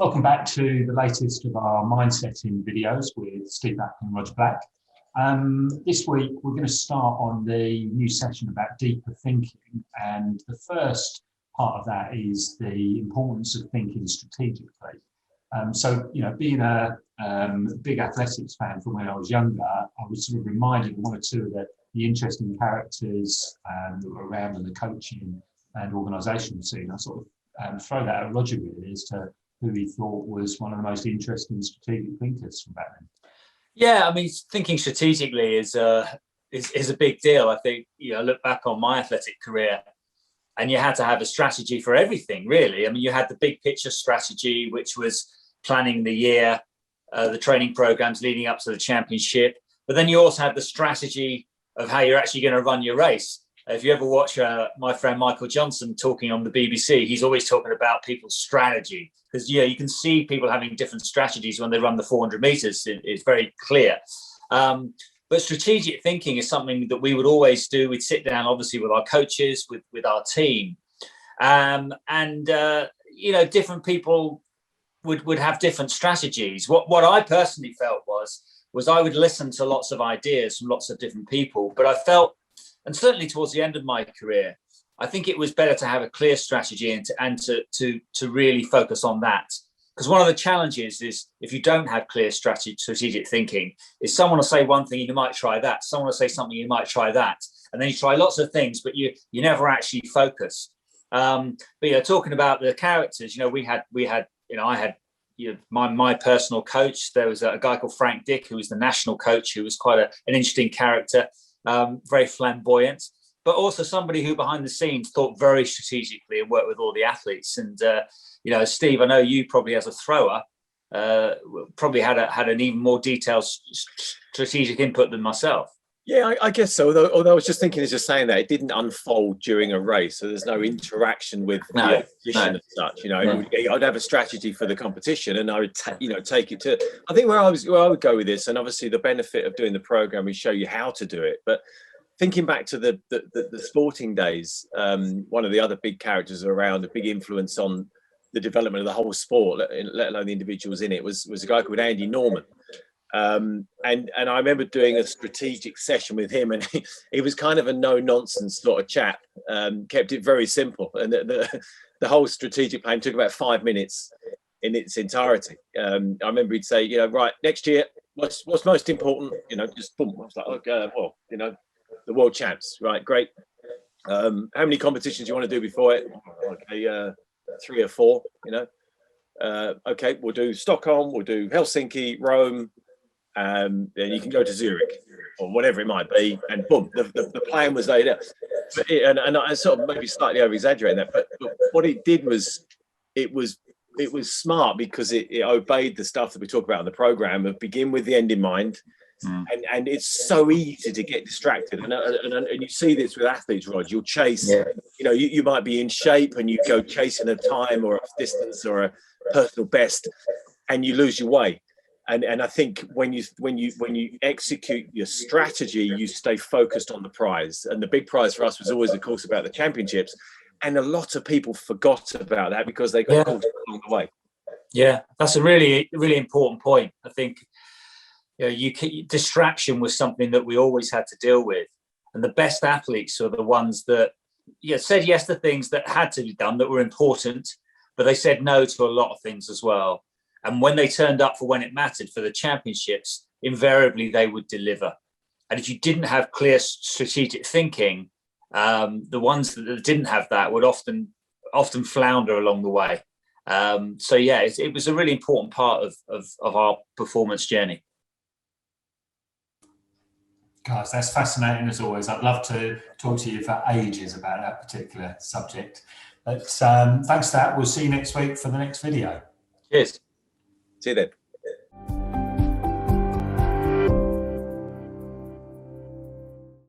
Welcome back to the latest of our mind-setting videos with Steve Black and Roger Black. This week, we're going to start on the new session about deeper thinking. And the first part of that is the importance of thinking strategically. Being a big athletics fan from when I was younger, I was sort of reminded of one or two of the interesting characters that were around in the coaching and organisational scene. I sort of throw that at Roger really as to who he thought was one of the most interesting strategic thinkers from back then. Yeah, I mean, thinking strategically is a big deal. I think, look back on my athletic career, and you had to have a strategy for everything, really. I mean, you had the big picture strategy, which was planning the year, the training programs leading up to the championship. But then you also had the strategy of how you're actually going to run your race. If you ever watch my friend Michael Johnson talking on the BBC, he's always talking about people's strategy. Because you can see people having different strategies when they run the 400 meters. It's very clear. But strategic thinking is something that we would always do. We'd sit down, obviously, with our coaches, with our team, different people would have different strategies. What I personally felt was I would listen to lots of ideas from lots of different people, but I felt, and certainly towards the end of my career, I think it was better to have a clear strategy and to really focus on that. Because one of the challenges is if you don't have clear strategic thinking, is someone will say one thing, you might try that. Someone will say something, you might try that. And then you try lots of things, but you never actually focus. Talking about the characters, I had my personal coach. There was a guy called Frank Dick, who was the national coach, who was quite an interesting character, very flamboyant, but also somebody who behind the scenes thought very strategically and worked with all the athletes. And, Steve, I know you probably as a thrower, probably had an even more detailed strategic input than myself. Yeah, I guess so. Although I was just thinking, as you're saying that, it didn't unfold during a race, so there's no interaction with the opposition as such. I'd have a strategy for the competition, and I would, take it to. I think where I would go with this, and obviously the benefit of doing the program is show you how to do it. But thinking back to the sporting days, one of the other big characters around, a big influence on the development of the whole sport, let alone the individuals in it, was a guy called Andy Norman. And I remember doing a strategic session with him, and he was kind of a no-nonsense sort of chap. Kept it very simple, and the whole strategic plan took about 5 minutes in its entirety. I remember he'd say, right, next year, what's most important? Just boom. I was like, okay, the world champs, right? Great. How many competitions do you want to do before it? Okay, 3 or 4. Okay, we'll do Stockholm, we'll do Helsinki, Rome. Then you can go to Zurich or whatever it might be, and boom, the plan was laid out. And I sort of maybe slightly over exaggerating that, but what it did was it was smart, because it obeyed the stuff that we talk about in the program of begin with the end in mind. And it's so easy to get distracted, and you see this with athletes, Rod. You'll chase, you might be in shape and you go chasing a time or a distance or a personal best, and you lose your way. And I think when you execute your strategy, you stay focused on the prize. And the big prize for us was always, of course, about the championships. And a lot of people forgot about that because they got caught along the way. Yeah, that's a really, really important point. I think distraction was something that we always had to deal with. And the best athletes are the ones that said yes to things that had to be done, that were important, but they said no to a lot of things as well. And when they turned up for when it mattered for the championships, invariably they would deliver. And if you didn't have clear strategic thinking, the ones that didn't have that would often flounder along the way. It was a really important part of our performance journey. Guys, that's fascinating as always. I'd love to talk to you for ages about that particular subject. But thanks for that. We'll see you next week for the next video. Cheers. See you then.